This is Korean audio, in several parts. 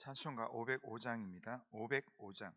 찬송가 505장입니다. 505장.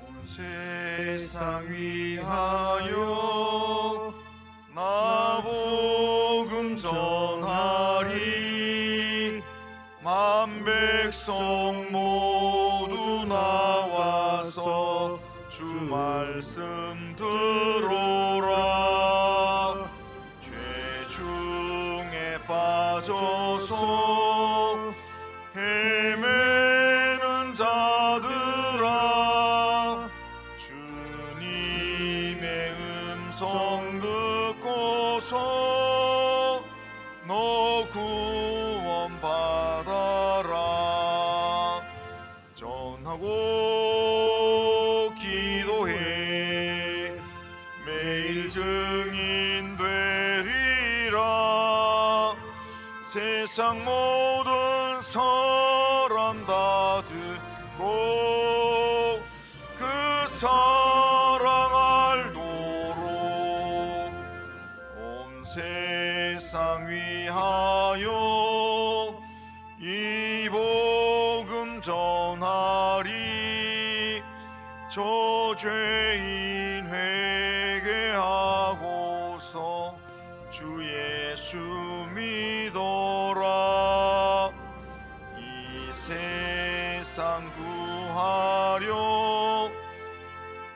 온 세상 위하여 나 복음 전하리. 만 백성 모두 나와서 주 말씀 들어라. 죄 중에 빠져서 헤매는 자들아, 주님의 음성 듣고서 너 구원 받아라. 전하고 기도해 매일 증인 되리라. 세상 모든 사람 다 듣고 그 사랑 알도록 온 세상 위하여 이 복음 전하리. 저 죄인 회개하고서 주 예수 믿어라. 이 세상 구하려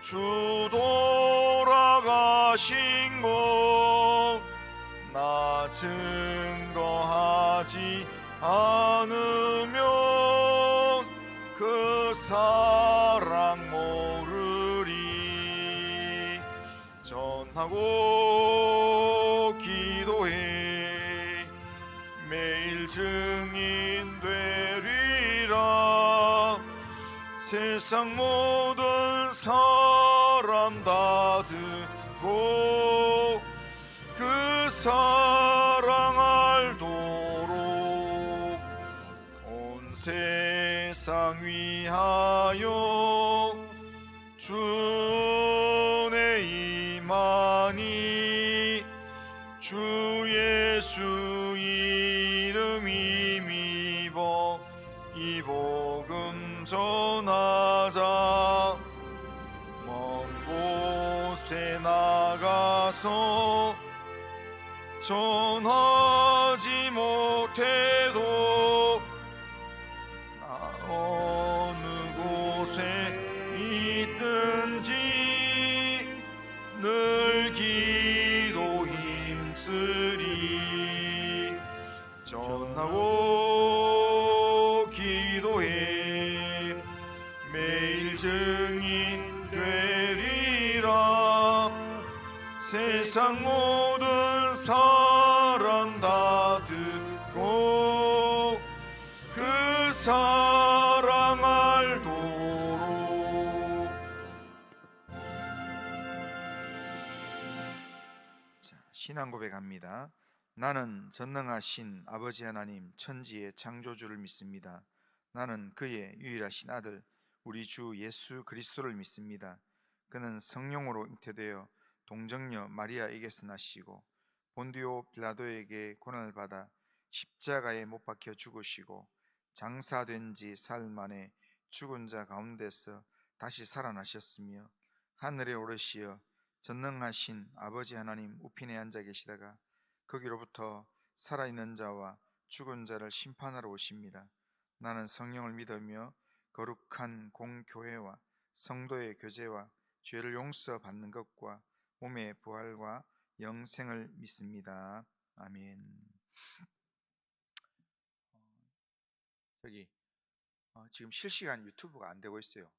주 돌아가신 곳 나 증거하지 않으면 그 사랑 모르리. 전하고 기도해 매일 증인 되리라. 세상 모든 사람 다 듣고 그 사랑 알도록 온 세상 위하여 주의 임하니. 주 예수 이름 힘입어 이 복음 전하자. 먼 곳에 나가서 전하지 못해도 나 어느 곳에 있든지 늘 기도 힘쓰리. 전하고 기도해 매일 증인 되리라. 세상 모든 사람 다 듣고 그 사랑 알도록. 자, 신앙 고백합니다. 나는 전능하신 아버지 하나님 천지의 창조주를 믿습니다. 나는 그의 유일하신 아들 우리 주 예수 그리스도를 믿습니다. 그는 성령으로 잉태되어 동정녀 마리아에게서 나시고 본디오 빌라도에게 고난을 받아 십자가에 못 박혀 죽으시고 장사된 지 사흘 만에 죽은 자 가운데서 다시 살아나셨으며 하늘에 오르시어 전능하신 아버지 하나님 우편에 앉아 계시다가 거기로부터 살아있는 자와 죽은 자를 심판하러 오십니다. 나는 성령을 믿으며 거룩한 공교회와 성도의 교제와 죄를 용서받는 것과 몸의 부활과 영생을 믿습니다. 아멘. 지금 실시간 유튜브가 안 되고 있어요.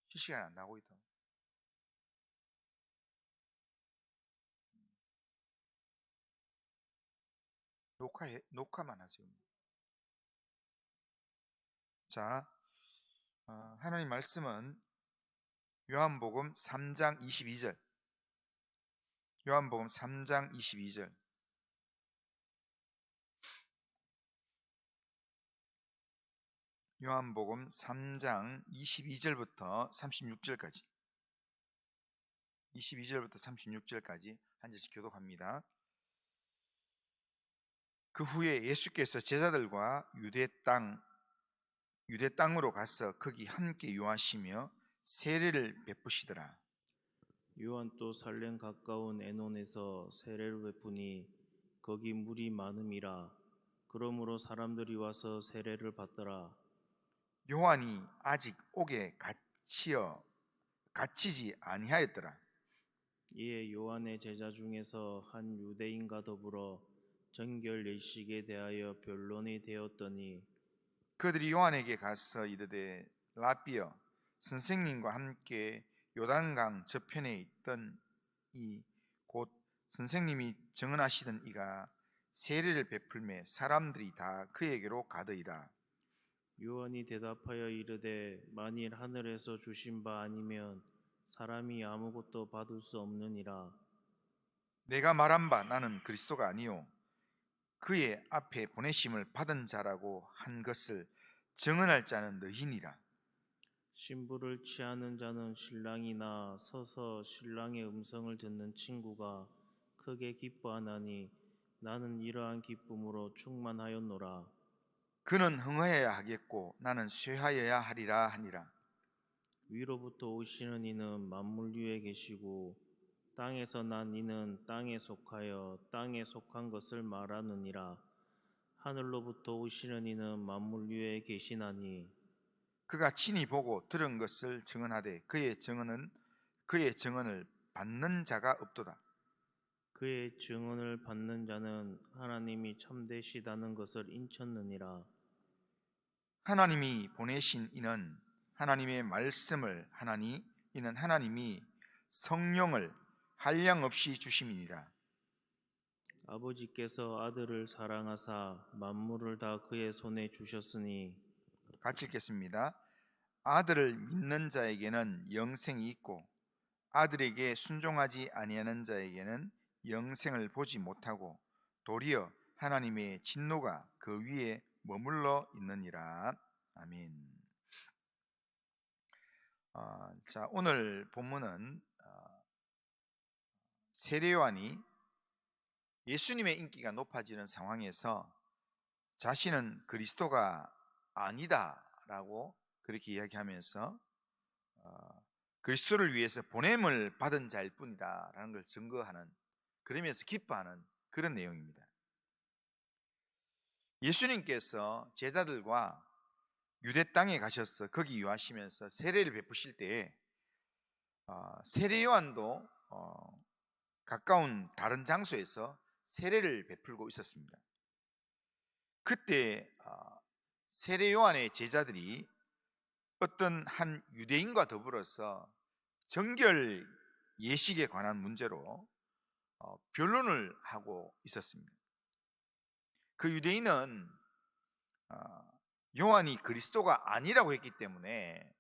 실시간 안 나오고 있다. 녹화만 하세요. 자, 하나님 말씀은 요한복음 3장 22절. 요한복음 3장 22절. 요한복음 3장 22절부터 36절까지 22절부터 36절까지 한 절씩 교독합니다. 그 후에 예수께서 제자들과 유대 땅으로 가서 거기 함께 유하시며 세례를 베푸시더라. 요한 또 살렘 가까운 에논에서 세례를 베푸니 거기 물이 많음이라. 그러므로 사람들이 와서 세례를 받더라. 요한이 아직 옥에 갇히지 아니하였더라. 이에 요한의 제자 중에서 한 유대인과 더불어 정결 예식에 대하여 변론이 되었더니 그들이 요한에게 가서 이르되 라비어 선생님과 함께 요단강 저편에 있던 이 곧 선생님이 정언하시던 이가 세례를 베풀매 사람들이 다 그에게로 가더이다. 요한이 대답하여 이르되 만일 하늘에서 주신 바 아니면 사람이 아무것도 받을 수 없느니라. 내가 말한 바 나는 그리스도가 아니요 그의 앞에 보내심을 받은 자라고 한 것을 증언할 자는 너희니라. 신부를 취하는 자는 신랑이나 서서 신랑의 음성을 듣는 친구가 크게 기뻐하나니 나는 이러한 기쁨으로 충만하였노라. 그는 흥하여야 하겠고 나는 쇠하여야 하리라 하니라. 위로부터 오시는 이는 만물 위에 계시고 땅에서 난 이는 땅에 속하여 땅에 속한 것을 말하느니라. 하늘로부터 오시는 이는 만물 위에 계시나니 그가 친히 보고 들은 것을 증언하되 그의 증언을 받는 자가 없도다. 그의 증언을 받는 자는 하나님이 참되시다는 것을 인쳤느니라. 하나님이 보내신 이는 하나님의 말씀을 하나니 이는 하나님이 성령을 한량없이 주심이니라. 아버지께서 아들을 사랑하사 만물을 다 그의 손에 주셨으니 같이 읽겠습니다. 아들을 믿는 자에게는 영생이 있고 아들에게 순종하지 아니하는 자에게는 영생을 보지 못하고 도리어 하나님의 진노가 그 위에 머물러 있느니라. 아멘. 자, 오늘 본문은 세례요한이 예수님의 인기가 높아지는 상황에서 자신은 그리스도가 아니다라고 그렇게 이야기하면서 그리스도를 위해서 보냄을 받은 자일 뿐이다라는 걸 증거하는, 그러면서 기뻐하는 그런 내용입니다. 예수님께서 제자들과 유대 땅에 가셔서 거기 유하시면서 세례를 베푸실 때에 세례 요한도 가까운 다른 장소에서 세례를 베풀고 있었습니다. 그때 세례 요한의 제자들이 어떤 한 유대인과 더불어서 정결 예식에 관한 문제로 변론을 하고 있었습니다. 그 유대인은 요한이 그리스도가 아니라고 했기 때문에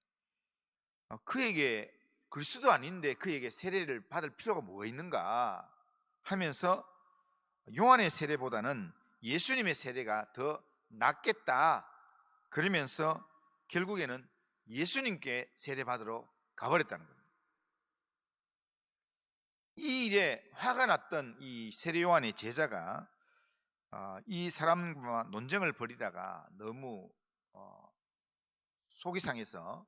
그에게 그리스도 아닌데 그에게 세례를 받을 필요가 뭐가 있는가 하면서 요한의 세례보다는 예수님의 세례가 더 낫겠다 그러면서 결국에는 예수님께 세례받으러 가버렸다는 겁니다. 이 일에 화가 났던 이 세례 요한의 제자가 이 사람과 논쟁을 벌이다가 너무 속이 상해서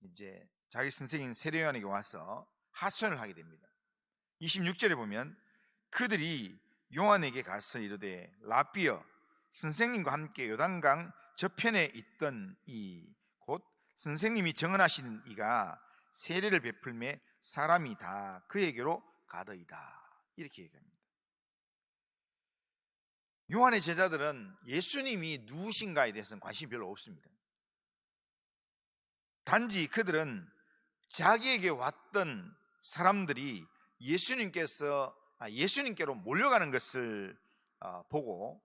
이제 자기 선생인 세례 요한에게 와서 하소연을 하게 됩니다. 26절에 보면 그들이 요한에게 가서 이르되 라비어 선생님과 함께 요단강 저편에 있던 이 곧 선생님이 정언하시는 이가 세례를 베풀매 사람이 다 그에게로 가더이다 이렇게 얘기합니다. 요한의 제자들은 예수님이 누구신가에 대해서는 관심이 별로 없습니다. 단지 그들은 자기에게 왔던 사람들이 예수님께로 몰려가는 것을 보고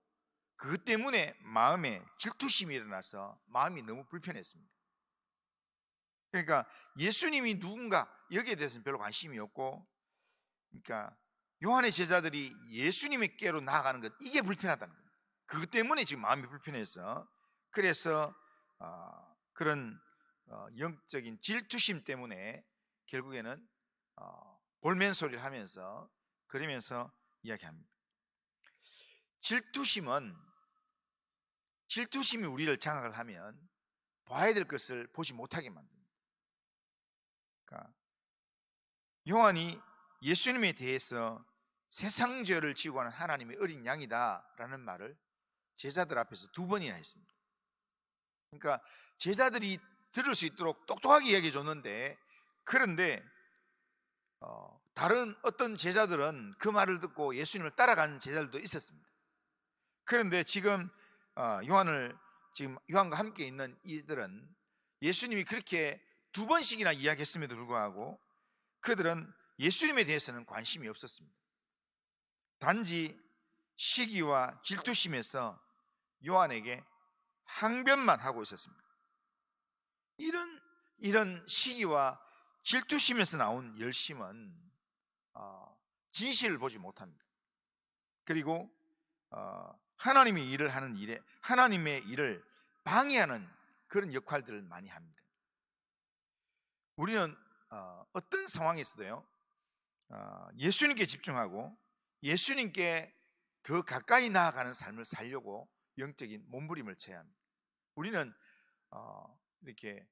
그것 때문에 마음에 질투심이 일어나서 마음이 너무 불편했습니다. 그러니까 예수님이 누군가 여기에 대해서는 별로 관심이 없고, 그러니까 요한의 제자들이 예수님께로 나아가는 것, 이게 불편하다는 거예요. 그것 때문에 지금 마음이 불편해서, 그래서 그런 영적인 질투심 때문에 결국에는 볼멘 소리를 하면서 그러면서 이야기합니다. 질투심이 우리를 장악을 하면 봐야 될 것을 보지 못하게 만듭니다. 그러니까 요한이 예수님에 대해서 세상 죄를 지고 가는 하나님의 어린 양이다라는 말을 제자들 앞에서 2번이나 했습니다. 그러니까 제자들이 들을 수 있도록 똑똑하게 이야기해 줬는데, 그런데 다른 어떤 제자들은 그 말을 듣고 예수님을 따라가는 제자들도 있었습니다. 그런데 지금 요한과 함께 있는 이들은 예수님이 그렇게 2번씩이나 이야기했음에도 불구하고 그들은 예수님에 대해서는 관심이 없었습니다. 단지 시기와 질투심에서 요한에게 항변만 하고 있었습니다. 이런 시기와 질투심에서 나온 열심은 진실을 보지 못합니다. 그리고 하나님의 일을 하는 일에 하나님의 일을 방해하는 그런 역할들을 많이 합니다. 우리는 어떤 상황에서도요, 예수님께 집중하고 예수님께 더 가까이 나아가는 삶을 살려고 영적인 몸부림을 쳐야 합니다. 우리는 이렇게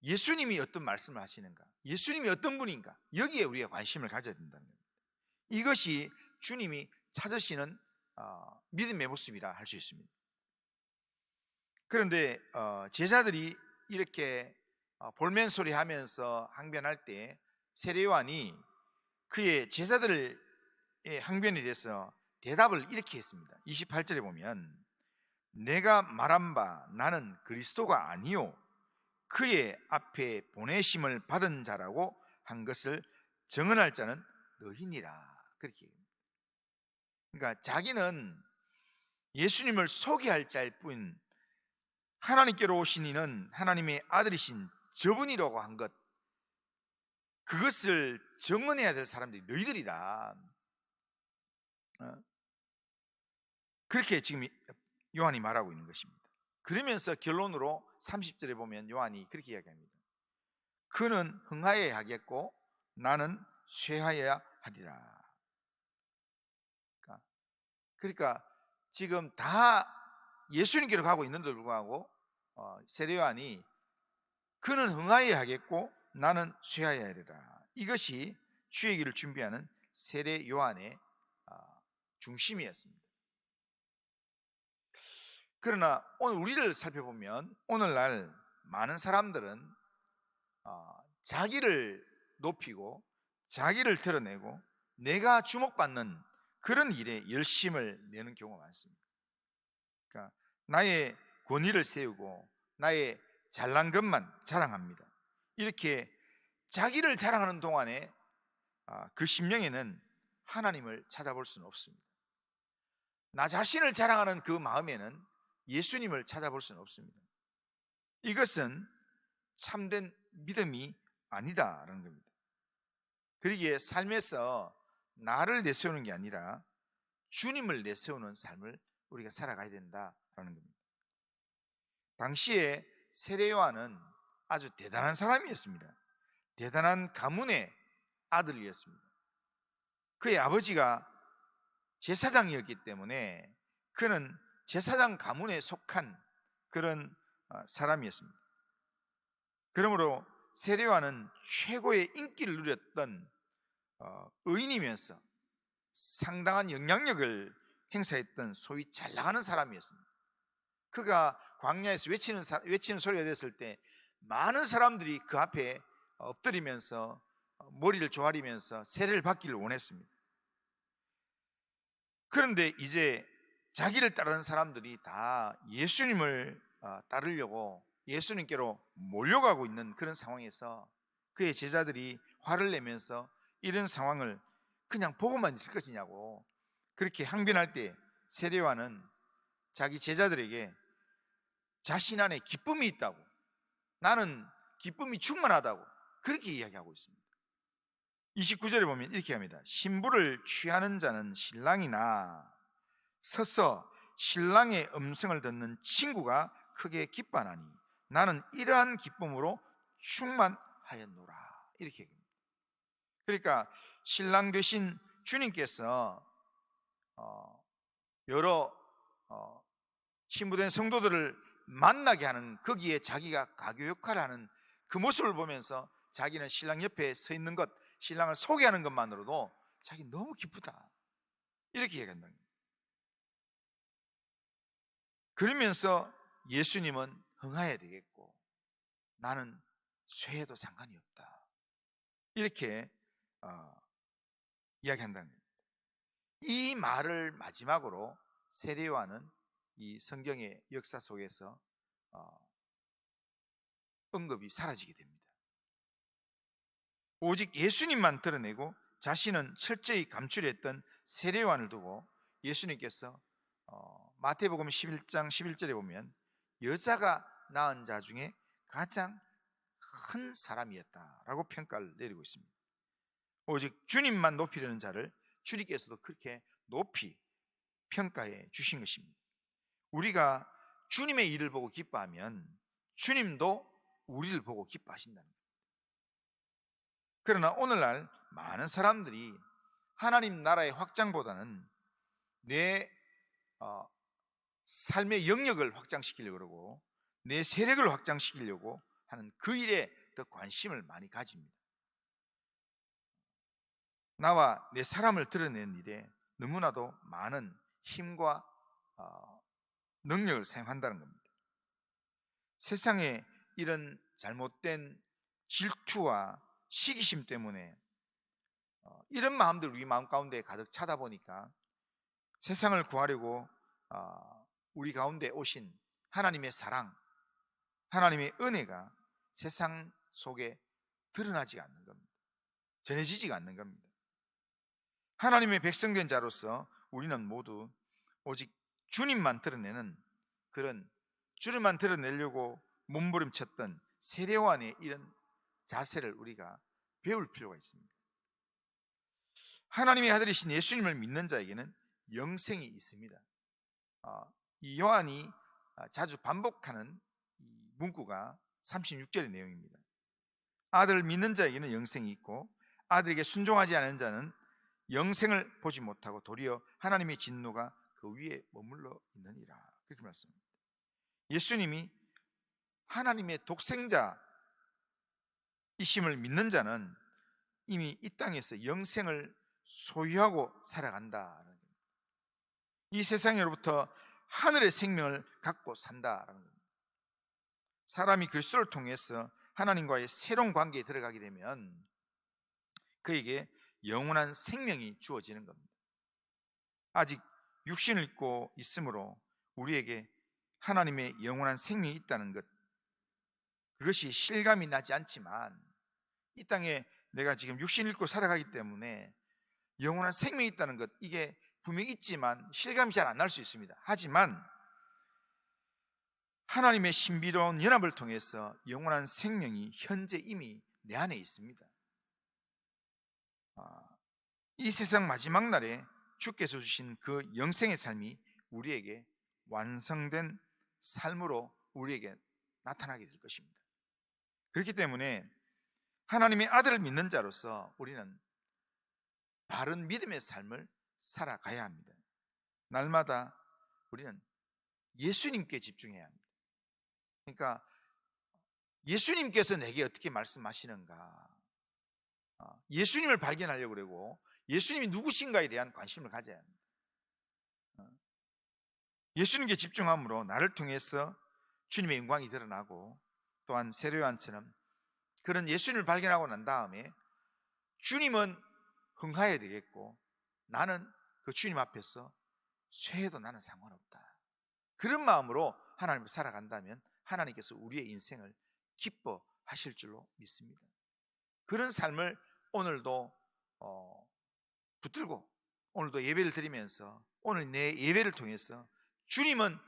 예수님이 어떤 말씀을 하시는가, 예수님이 어떤 분인가, 여기에 우리가 관심을 가져야 된다는 겁니다. 이것이 주님이 찾으시는 믿음의 모습이라 할 수 있습니다. 그런데 제자들이 이렇게 볼멘 소리 하면서 항변할 때 세례 요한이 그의 제자들의 항변에 대해서 대답을 이렇게 했습니다. 28절에 보면 내가 말한 바 나는 그리스도가 아니요 그의 앞에 보내심을 받은 자라고 한 것을 증언할 자는 너희니라. 그렇게 얘기합니다. 그러니까 자기는 예수님을 소개할 자일 뿐 하나님께로 오신 이는 하나님의 아들이신 저분이라고 한 것, 그것을 증언해야 될 사람들이 너희들이다. 그렇게 지금 요한이 말하고 있는 것입니다. 그러면서 결론으로 30절에 보면 요한이 그렇게 이야기합니다. 그는 흥하여야 하겠고 나는 쇠하여야 하리라. 그러니까 지금 다 예수님께로 가고 있는데도 불구하고 세례 요한이 그는 흥하여야 하겠고 나는 쇠하여야 하리라. 이것이 주의 길을 준비하는 세례 요한의 중심이었습니다. 그러나 오늘 우리를 살펴보면 오늘날 많은 사람들은 자기를 높이고 자기를 드러내고 내가 주목받는 그런 일에 열심을 내는 경우가 많습니다. 그러니까 나의 권위를 세우고 나의 잘난 것만 자랑합니다. 이렇게 자기를 자랑하는 동안에 그 심령에는 하나님을 찾아볼 수는 없습니다. 나 자신을 자랑하는 그 마음에는 예수님을 찾아볼 수는 없습니다. 이것은 참된 믿음이 아니다라는 겁니다. 그러기에 삶에서 나를 내세우는 게 아니라 주님을 내세우는 삶을 우리가 살아가야 된다라는 겁니다. 당시에 세례 요한은 아주 대단한 사람이었습니다. 대단한 가문의 아들이었습니다. 그의 아버지가 제사장이었기 때문에 그는 제사장 가문에 속한 그런 사람이었습니다. 그러므로 세례 요한은 최고의 인기를 누렸던 의인이면서 상당한 영향력을 행사했던 소위 잘 나가는 사람이었습니다. 그가 광야에서 외치는 소리가 됐을 때 많은 사람들이 그 앞에 엎드리면서 머리를 조아리면서 세례를 받기를 원했습니다. 그런데 이제 자기를 따르는 사람들이 다 예수님을 따르려고 예수님께로 몰려가고 있는 그런 상황에서 그의 제자들이 화를 내면서 이런 상황을 그냥 보고만 있을 것이냐고 그렇게 항변할 때 세례 요한은 자기 제자들에게 자신 안에 기쁨이 있다고, 나는 기쁨이 충만하다고 그렇게 이야기하고 있습니다. 29절에 보면 이렇게 합니다. 신부를 취하는 자는 신랑이나 서서 신랑의 음성을 듣는 친구가 크게 기뻐하나니 나는 이러한 기쁨으로 충만하였노라. 이렇게 얘기합니다. 그러니까 신랑 되신 주님께서 여러 신부된 성도들을 만나게 하는, 거기에 자기가 가교 역할을 하는 그 모습을 보면서 자기는 신랑 옆에 서 있는 것, 신랑을 소개하는 것만으로도 자기 너무 기쁘다, 이렇게 얘기한다는 거예요. 그러면서 예수님은 흥하여야 되겠고 나는 쇠해도 상관이 없다, 이렇게 이야기한다는 거예요. 이 말을 마지막으로 세례요한은 이 성경의 역사 속에서 언급이 사라지게 됩니다. 오직 예수님만 드러내고 자신은 철저히 감추려했던 세례요한을 두고 예수님께서 마태복음 11장 11절에 보면 여자가 낳은 자 중에 가장 큰 사람이었다라고 평가를 내리고 있습니다. 오직 주님만 높이려는 자를 주님께서도 그렇게 높이 평가해 주신 것입니다. 우리가 주님의 일을 보고 기뻐하면 주님도 우리를 보고 기뻐하신다는 거예요. 그러나 오늘날 많은 사람들이 하나님 나라의 확장보다는 내 삶의 영역을 확장시키려고 그러고 내 세력을 확장시키려고 하는 그 일에 더 관심을 많이 가집니다. 나와 내 사람을 드러내는 일에 너무나도 많은 힘과 능력을 사용한다는 겁니다. 세상에 이런 잘못된 질투와 시기심 때문에 이런 마음들 우리 마음 가운데 가득 차다 보니까 세상을 구하려고 우리 가운데 오신 하나님의 사랑, 하나님의 은혜가 세상 속에 드러나지 않는 겁니다. 전해지지가 않는 겁니다. 하나님의 백성된 자로서 우리는 모두 오직 주님만 드러내는, 그런 주님만 드러내려고 몸부림쳤던 세례요한의 이런 자세를 우리가 배울 필요가 있습니다. 하나님의 아들이신 예수님을 믿는 자에게는 영생이 있습니다. 이 요한이 자주 반복하는 이 문구가 36절의 내용입니다. 아들을 믿는 자에게는 영생이 있고 아들에게 순종하지 않은 자는 영생을 보지 못하고 도리어 하나님의 진노가 그 위에 머물러 있느니라, 그렇게 말씀합니다. 예수님이 하나님의 독생자이심을 믿는 자는 이미 이 땅에서 영생을 소유하고 살아간다는 겁니다. 이 세상으로부터 하늘의 생명을 갖고 산다라는 겁니다. 사람이 그리스도를 통해서 하나님과의 새로운 관계에 들어가게 되면 그에게 영원한 생명이 주어지는 겁니다. 아직 육신을 입고 있으므로 우리에게 하나님의 영원한 생명이 있다는 것, 그것이 실감이 나지 않지만 이 땅에 내가 지금 육신을 입고 살아가기 때문에 영원한 생명이 있다는 것, 이게 분명히 있지만 실감이 잘 안 날 수 있습니다. 하지만 하나님의 신비로운 연합을 통해서 영원한 생명이 현재 이미 내 안에 있습니다. 이 세상 마지막 날에 주께서 주신 그 영생의 삶이 우리에게 완성된 삶으로 우리에게 나타나게 될 것입니다. 그렇기 때문에 하나님의 아들을 믿는 자로서 우리는 바른 믿음의 삶을 살아가야 합니다. 날마다 우리는 예수님께 집중해야 합니다. 그러니까 예수님께서 내게 어떻게 말씀하시는가, 예수님을 발견하려고 그러고 예수님이 누구신가에 대한 관심을 가져야 합니다. 예수님께 집중함으로 나를 통해서 주님의 영광이 드러나고, 또한 세례요한처럼 그런 예수님을 발견하고 난 다음에 주님은 흥하여야 되겠고 나는 그 주님 앞에서 쇠해도 나는 상관없다, 그런 마음으로 하나님을 살아간다면 하나님께서 우리의 인생을 기뻐하실 줄로 믿습니다. 그런 삶을 오늘도 붙들고 오늘도 예배를 드리면서 오늘 내 예배를 통해서 주님은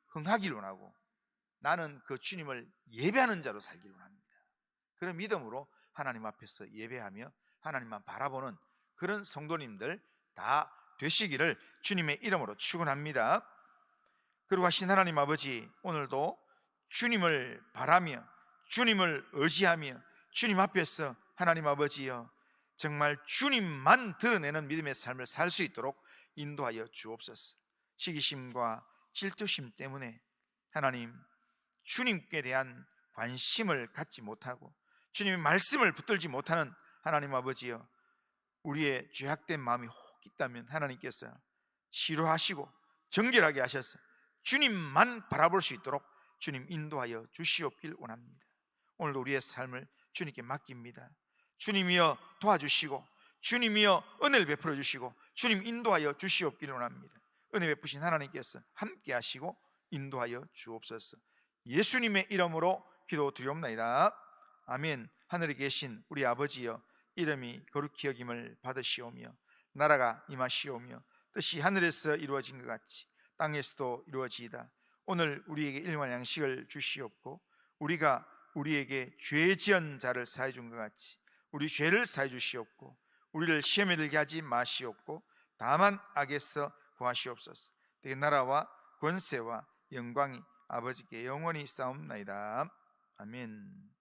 흥하기를 원하고 나는 그 주님을 예배하는 자로 살기를 원합니다. 그런 믿음으로 하나님 앞에서 예배하며 하나님만 바라보는 그런 성도님들 다 되시기를 주님의 이름으로 축원합니다. 그리고 하신 하나님 아버지, 오늘도 주님을 바라며 주님을 의지하며 주님 앞에서 하나님 아버지여 정말 주님만 드러내는 믿음의 삶을 살 수 있도록 인도하여 주옵소서. 시기심과 질투심 때문에 하나님 주님께 대한 관심을 갖지 못하고 주님의 말씀을 붙들지 못하는 하나님 아버지여, 우리의 죄악된 마음이 혹 있다면 하나님께서 치료하시고 정결하게 하셔서 주님만 바라볼 수 있도록 주님 인도하여 주시옵길 원합니다. 오늘도 우리의 삶을 주님께 맡깁니다. 주님이여 도와주시고 주님이여 은혜를 베풀어 주시고 주님 인도하여 주시옵기를 원합니다. 은혜 베푸신 하나님께서 함께 하시고 인도하여 주옵소서. 예수님의 이름으로 기도드리옵나이다. 아멘. 하늘에 계신 우리 아버지여, 이름이 거룩히 여김을 받으시오며 나라가 임하시오며 뜻이 하늘에서 이루어진 것 같이 땅에서도 이루어지이다. 오늘 우리에게 일용할 양식을 주시옵고 우리가 우리에게 죄 지은 자를 사해 준 것 같이 우리 죄를 사해 주시옵고 우리를 시험에 들게 하지 마시옵고 다만 악에서 구하시옵소서. 그 나라와 권세와 영광이 아버지께 영원히 싸움나이다. 아멘.